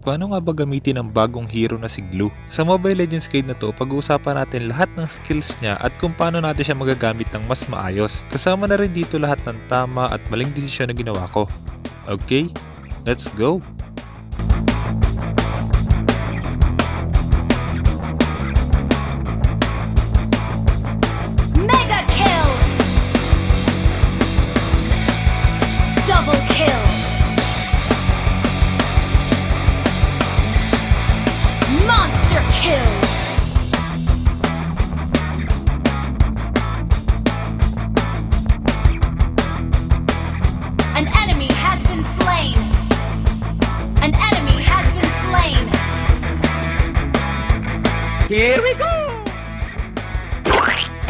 Paano nga ba gamitin ang bagong hero na si Gloo? Sa Mobile Legends Guide na to, pag-uusapan natin lahat ng skills niya at kung paano natin siya magagamit ng mas maayos. Kasama na rin dito lahat ng tama at maling desisyon na ginawa ko. Okay, let's go! Mega kill! Double kill! Monster kill! An enemy has been slain! An enemy has been slain! Here we go! Help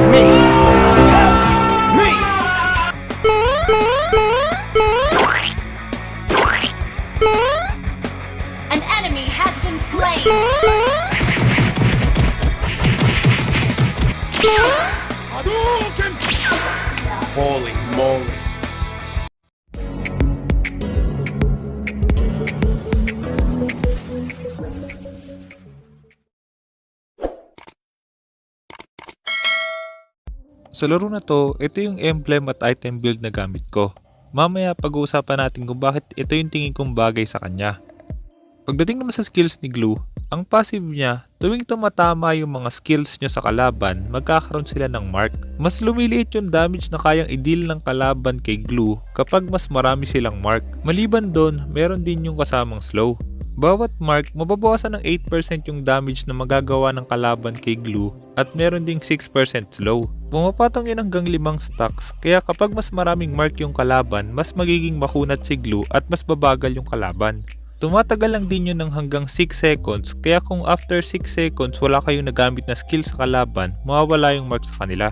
me! Help me! An enemy has been slain! Holy moly! Sa laro na to, ito yung emblem at item build na gamit ko. Mamaya pag-uusapan natin kung bakit ito yung tingin kong bagay sa kanya. Pagdating naman sa skills ni Gloo, ang passive niya, tuwing tumatama yung mga skills nyo sa kalaban, magkakaroon sila ng mark. Mas lumiliit yung damage na kayang i-deal ng kalaban kay Gloo kapag mas marami silang mark. Maliban doon, meron din yung kasamang slow. Bawat mark, mababawasan ng 8% yung damage na magagawa ng kalaban kay Gloo at meron ding 6% slow. Pumapatong yun hanggang 5 stacks, kaya kapag mas maraming mark yung kalaban, mas magiging makunat si Gloo at mas babagal yung kalaban. Tumatagal lang din yun ng hanggang 6 seconds, kaya kung after 6 seconds wala kayong nagamit na skill sa kalaban, mawawala yung mark sa kanila.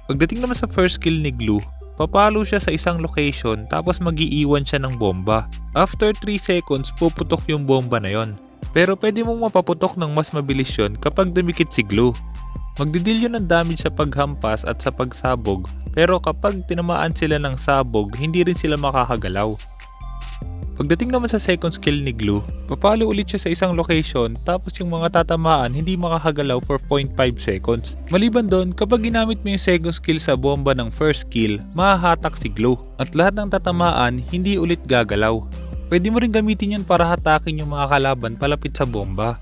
Pagdating naman sa first skill ni Gloo, papalo siya sa isang location tapos mag-iiwan siya ng bomba. After 3 seconds, puputok yung bomba na yon. Pero pwede mong mapaputok ng mas mabilis yun kapag dumikit si Gloo. Magdidil yun ng damage sa paghampas at sa pagsabog, pero kapag tinamaan sila ng sabog, hindi rin sila makakagalaw. Pagdating naman sa second skill ni Gloo, papalo ulit siya sa isang location tapos yung mga tatamaan hindi makakagalaw for 0.5 seconds. Maliban doon, kapag ginamit mo yung second skill sa bomba ng first skill, mahahatak si Gloo at lahat ng tatamaan hindi ulit gagalaw. Pwede mo rin gamitin yun para hatakin yung mga kalaban palapit sa bomba.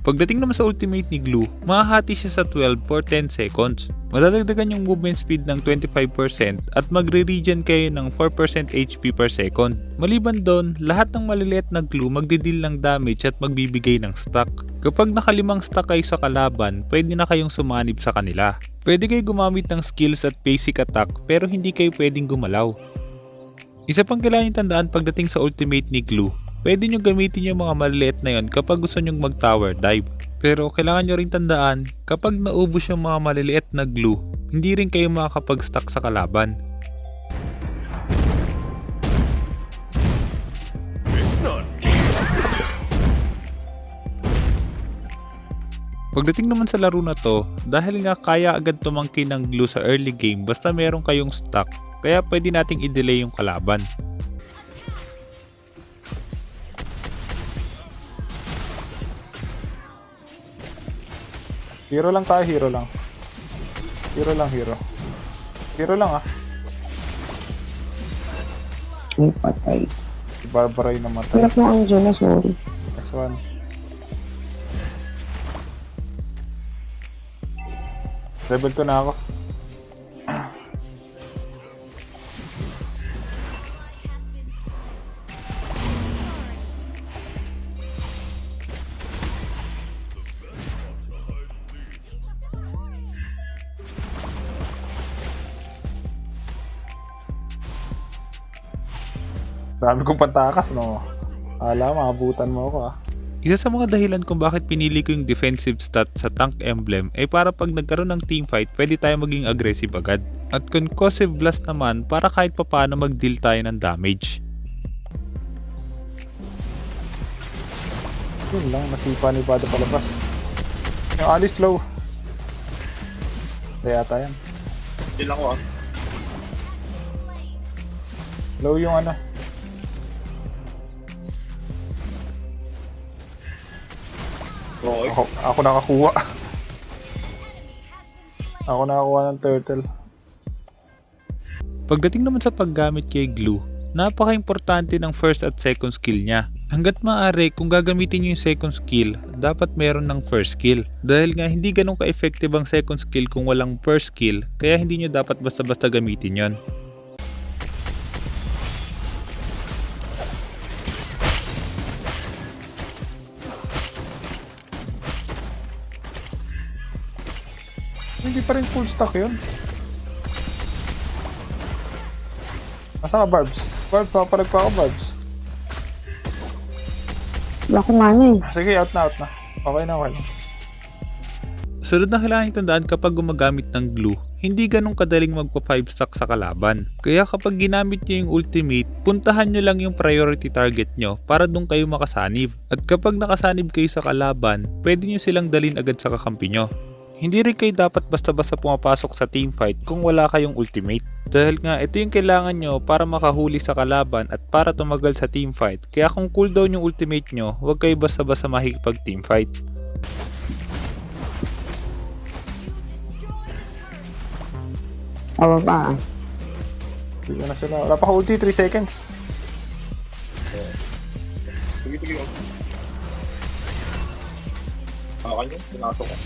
Pagdating naman sa ultimate ni Gloo, mahahati siya sa 12 for 10 seconds. Madadagdagan yung movement speed ng 25% at magre-regen kayo ng 4% HP per second. Maliban doon, lahat ng maliliit na Gloo magdidil ng damage at magbibigay ng stack. Kapag nakalimang stack kayo sa kalaban, pwede na kayong sumanib sa kanila. Pwede kayo gumamit ng skills at basic attack pero hindi kayo pwedeng gumalaw. Isa pang kailangan tandaan pagdating sa ultimate ni Gloo, pwede nyo gamitin yung mga maliliit na yon kapag gusto nyong mag-tower dive. Pero kailangan nyo rin tandaan, kapag naubos yung mga maliliit na Gloo, hindi rin kayo makakapag-stack sa kalaban. Pagdating naman sa laro na to, dahil nga kaya agad tumangkin ng Gloo sa early game basta meron kayong stack, kaya pwede nating i-delay yung kalaban. Hero lang tayo, hero lang. Hero lang, hero. Hero lang ah. May patay. Si Barbara yung namatay. Hirap mo ang dyan na, sorry. Next one. Level 2 na ako. Dami kong pantakas, no? Ala, maabutan mo ako ah. Isa sa mga dahilan kung bakit pinili ko yung defensive stat sa tank emblem ay para pag nagkaroon ng teamfight, pwede tayo maging aggressive agad. At concussive blast naman para kahit papaano mag-deal tayo ng damage. Yun lang, nasipa ni Bada palabas. Yung alis low. Kaya yata yan. Heal ako ah. Low yung ano. Okay. Ako nakakuha. Ako nakakuha ng turtle. Pagdating naman sa paggamit kay Gloo, napaka-importante ng first at second skill niya. Hanggat maaari, kung gagamitin niyo yung second skill, dapat meron ng first skill. Dahil nga hindi ganun ka-effective ang second skill kung walang first skill, kaya hindi niyo dapat basta-basta gamitin yon. Hindi pa rin full stack yun. Nasaan ka, Barbs? Barbs, papalag pa ako, Barbs. Wala ko mana eh. Sige, out na. Okay na, okay na. Sunod na kailangan tandaan kapag gumagamit ng Gloo, hindi ganun kadaling magpa 5 stack sa kalaban. Kaya kapag ginamit niyo yung ultimate, puntahan nyo lang yung priority target nyo para doon kayo makasanib. At kapag nakasanib kayo sa kalaban, pwede nyo silang dalin agad sa kakampi nyo. Hindi rin kayo dapat basta-basta pumapasok sa teamfight kung wala kayong ultimate. Dahil nga ito yung kailangan nyo para makahuli sa kalaban at para tumagal sa teamfight. Kaya kung cooldown yung ultimate nyo, huwag kayo basta-basta makikipag teamfight. Awa pa. Hindi na sila. Wala pa ulti, 3 seconds. Sige. Akin yun, pinato ko.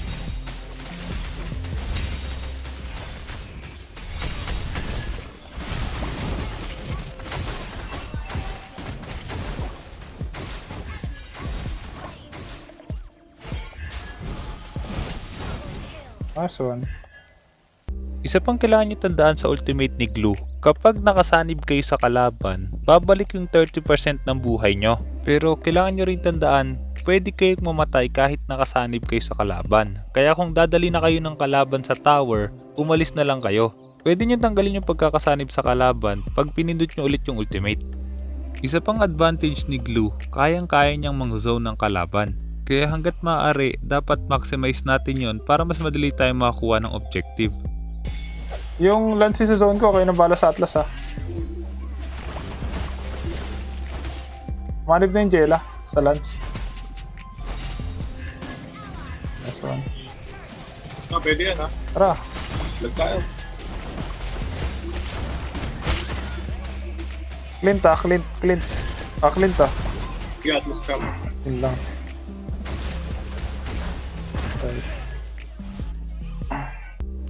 Nice one. Isa pang kailangan nyo tandaan sa ultimate ni Gloo, kapag nakasanib kayo sa kalaban, babalik yung 30% ng buhay nyo. Pero kailangan nyo rin tandaan, pwede kayong mamatay kahit nakasanib kayo sa kalaban. Kaya kung dadali na kayo ng kalaban sa tower, umalis na lang kayo. Pwede nyo tanggalin yung pagkakasanib sa kalaban pag pinindot nyo ulit yung ultimate. Isa pang advantage ni Gloo, kayang-kaya niyang mang-zone ng kalaban. Kaya hanggat maaari, dapat maximize natin yon para mas madali tayong makakuha ng objective. Yung Lance sa zone ko, kayo na bala sa Atlas ha. Manib na yung Jela sa Lance. Nice one. Pwede yan ha. Tara. Lag tayo. Clint ha, Clint. Clint ha. Sige, Atlas cam. Yun lang. Okay.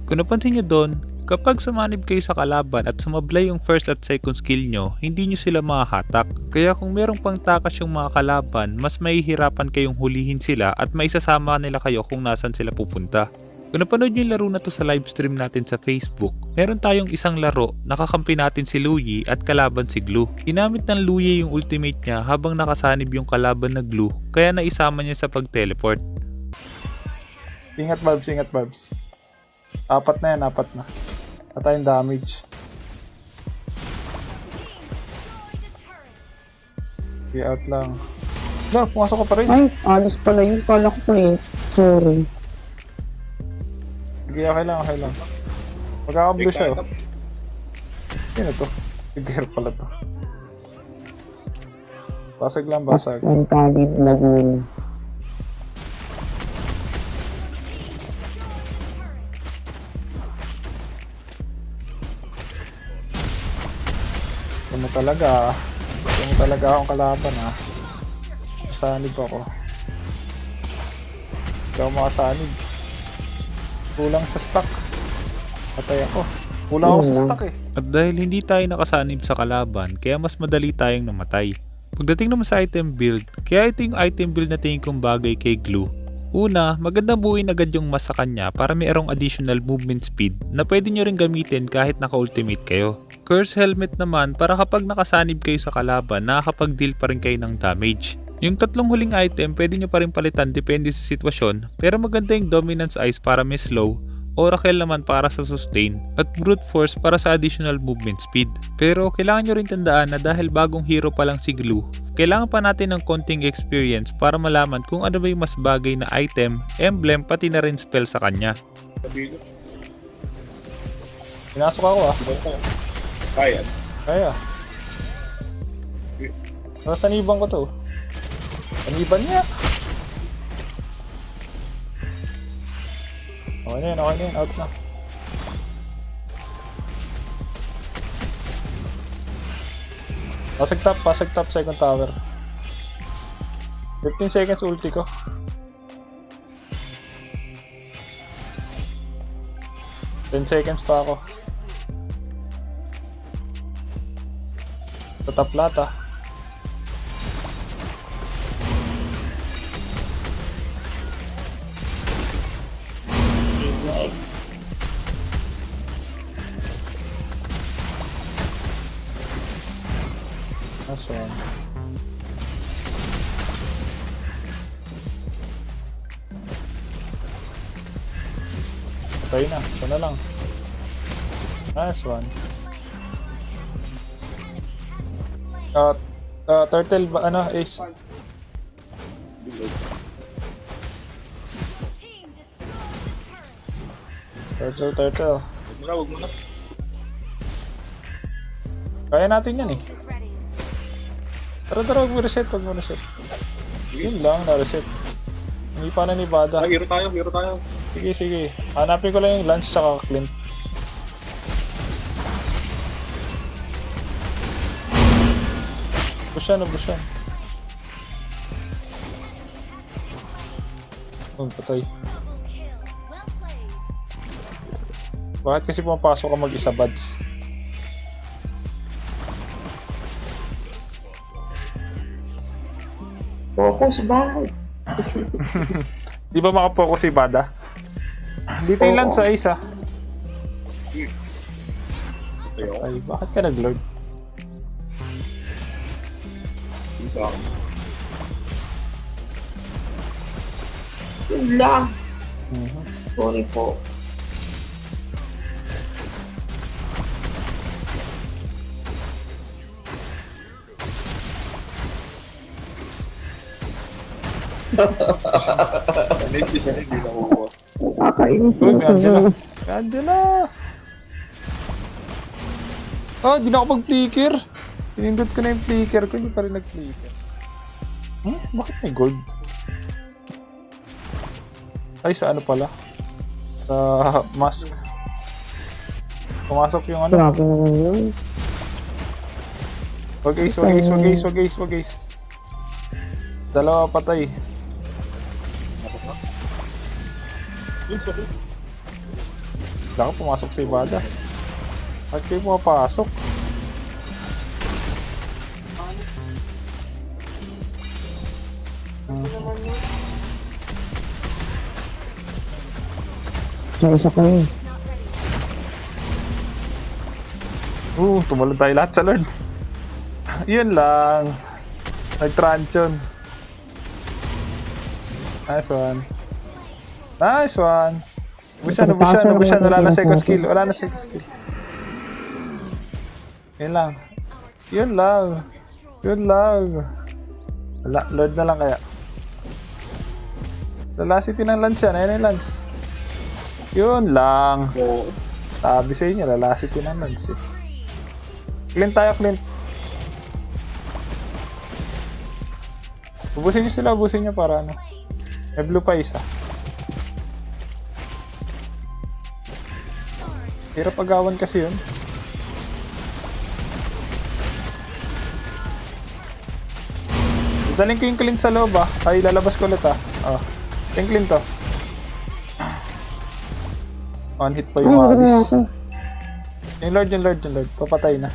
Kung napansin nyo doon, kapag sumanib kayo sa kalaban at sumablay yung first at second skill nyo, hindi nyo sila mahahatak. Kaya kung merong pangtakas yung mga kalaban, mas mahihirapan kayong hulihin sila at maisasama nila kayo kung nasan sila pupunta. Kung napanood nyo yung laro na to sa livestream natin sa Facebook, meron tayong isang laro, nakakampi natin si Luyi at kalaban si Gloo. Ginamit ng Luyi yung ultimate niya habang nakasanib yung kalaban na Gloo, kaya naisama niya sa pag-teleport. Ingat Barbs. Apat na. Patayong damage. Sige, out lang. No, pumasok ka pa rin. Ay, alas pala yun. Kala ko play. Sorry. Sige, okay lang. Magkakablo siya oh. Sino to? Figure pala to. Basag lang. Ang tali nagmula. Ito mo talaga akong kalaban ha. Masanib ako. Ikaw makasanib. Kulang sa stock. Patay ako. Kulang ako sa stock eh. At dahil hindi tayo nakasanib sa kalaban, kaya mas madali tayong namatay. Pagdating naman sa item build, kaya ito yung item build na tingin kong bagay kay Gloo. Una, magandang buuin agad yung mas sa kanya para mayroong additional movement speed na pwede nyo rin gamitin kahit naka-ultimate kayo. Curse Helmet naman para kapag nakasanib kayo sa kalaban, nakakapag-deal pa rin kayo ng damage. Yung tatlong huling item pwede nyo pa rin palitan depende sa sitwasyon, pero maganda yung Dominance Ice para may slow, Oracle naman para sa sustain, at Brute Force para sa additional movement speed. Pero kailangan nyo rin tandaan na dahil bagong hero pa lang si Gloo, kailangan pa natin ng konting experience para malaman kung ano ba yung mas bagay na item, emblem, pati na rin spell sa kanya. Sabilo. Pinasok ako ah. Kaya. Saniban ko to. Saniban niya. Okay na yan. Out na. Pasag top, second tower. 15 seconds ulti ko. Ten seconds pa ako. Sa top lata. That's one. Tayo na, siya na lang. Nice one. Turtle ba, ano, ace? Team destroyed the turret. Turtle. Huwag mo na. Kaya natin yan eh. Is ready. Tara, huwag mo reset. Yun lang, na-reset. Hindi pa na ni Bada. Hero tayo. Sige. Hanapin ko lang yung Lance tsaka Clint. Busyan. Oh, patay. Double kill. Well played. Bakit kasi pumapasok ka mag-isa, Buds? Focus ba? Di ba makapokus si Bada? Dito yung Lance sa isa. Tayo. Ay, bakit ka nag-lord? Dito. Yun lang. Sorry po. Hindi siya hindi nakukuha. Nakakainis Uy, na Angela! Ah, di na ako mag-flicker. Pinindot ko na yung flicker ko, hindi pa rin nag-flicker. Bakit may gold? Ay, sa ano pala? Sa mask. Pumasok yung ano. Grabe naman yun. Wag ace. Dalawa patay. Baka pumasok si Ibada. At kayo pumapasok. Sa isa ko yun. Tumalon tayo lahat sa Lord. Yun lang. Nag-tranchon. Nice one. Ubusyan. Wala na second skill. Yun lang. Wala, Lord na lang kaya. Lalasity ng Lance yan. Ayan yung Lance. Yun lang. Sabi sa inyo, lalasity ng Lance eh. Clint tayo. Ubusin nyo para ano. May blue pa isa. Hirap agawan kasi yun. Daling ko yung Clint sa loob ah. Ay, lalabas ko ulit ah. Yung Clint to. One hit pa yung Alice. Yung Lord. Papatay na.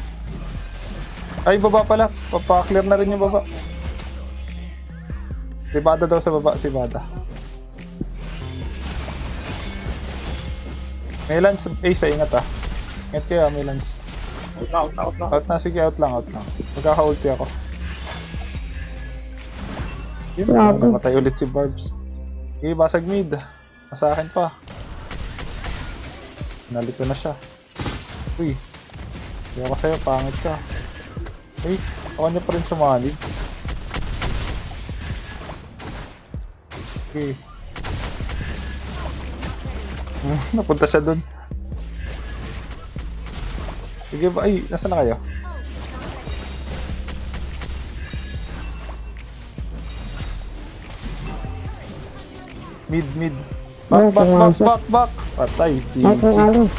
Ay, baba pala. Papa-clear na rin yung baba. Si Bada daw sa baba. May Lance. Ace, ingat ah. Ingat kayo, may Lance. Out na. Sige, out lang. Magkaka-ulti ako. Yun, Grabe. namatay ulit si Barbs. Okay, basag mid. Nasa akin pa. Nalito na siya. Uy. Hindi ako sa'yo, pangit ka. Uy, ako niya pa rin sumanib. Okay. Napunta siya dun. Sige ba? Ay, nasa na kayo? Mid. Back. Patay, Ay, kung GG. alis.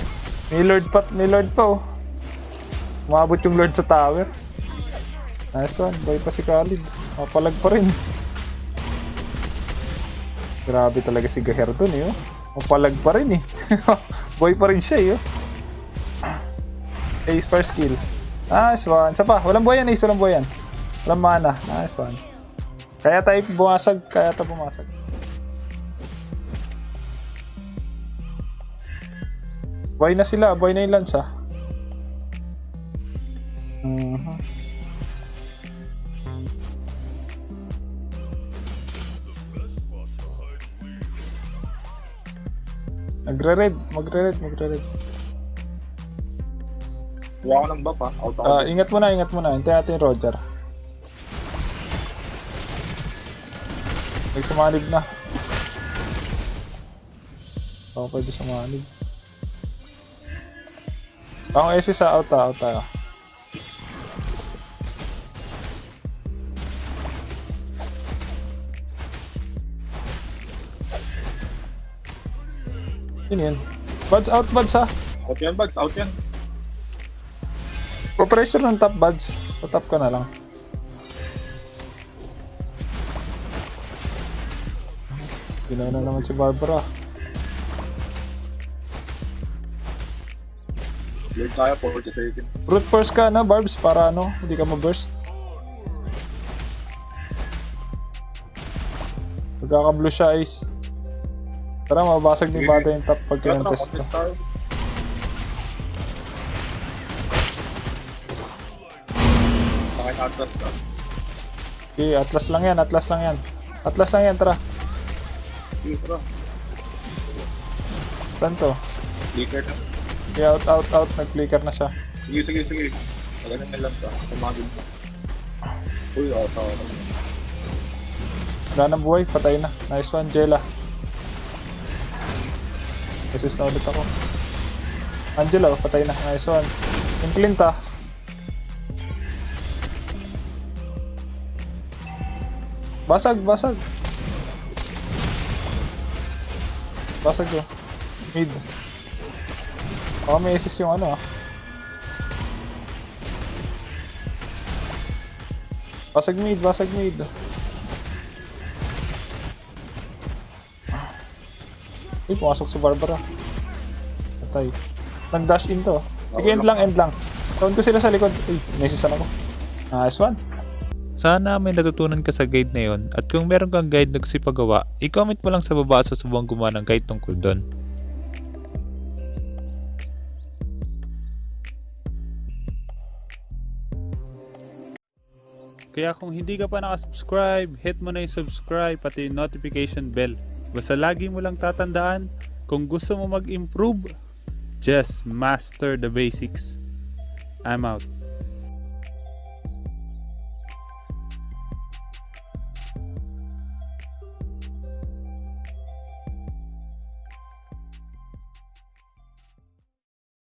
May Lord pa oh. Umabot yung Lord sa tower. Nice one, boy pa si Khalid. Mapalag pa rin. Grabe talaga si Gaher dun eh oh. Mapalag pa rin eh. Boy pa rin siya eh oh. Ace per skill. Nice one. Isa pa, walang buhay yan Ace, walang buhay yan. Walang mana. Nice one. Kaya tayo bumasag, kaya tayo bumasag. Buhay na sila, buhay na yung Lance ah. Magre-red. Kuha ko ng buff ha. Out ako. Ingat mo na. Hintayin natin yung Roger. Nagsumanib na. Ako pwede sumanib. Ang AC sa out tayo. Yun. Buds out, buds ha. Out yan, Bugs. Out yan. Pressure ng top, buds. Sa top ka na lang. Ginawa na naman si Barbara. Lord tayo, 40 seconds. Brute force ka na, Barbs, para ano, hindi ka ma-burst. Magkaka-blue siya, Ace. Tara, mabasag ni Bata yung top pag kinontes to. Bakit Atlas ka? Okay, Atlas lang yan, tara. Sige, tara. Stun to. Flicker na. Okay, out, nag-flicker na siya. Sige. Magaling na lang ka. Tumagin ka. Uy, out. Wala na buhay, patay na. Nice one, Jela. Resist na ulit ako. Angela, patay na. Nice one. Yung Clint ah. Basag. Basag ko. Mid. Baka may assist yung ano ah. Basag mid. Uy, pumasok si Barbara. Patay. Nag-dash in to. Sige, end lang. Taon ko sila sa likod. Uy, nasisan ako. Nice one. Sana may natutunan ka sa guide na yon, at kung meron kang guide na gusto ipagawa, i-comment mo lang sa baba at susubang gumawa ng guide tungkol doon. Kaya kung hindi ka pa nakasubscribe, hit mo na yung subscribe pati yung notification bell. Basta lagi mo lang tatandaan, kung gusto mo mag-improve, just master the basics. I'm out.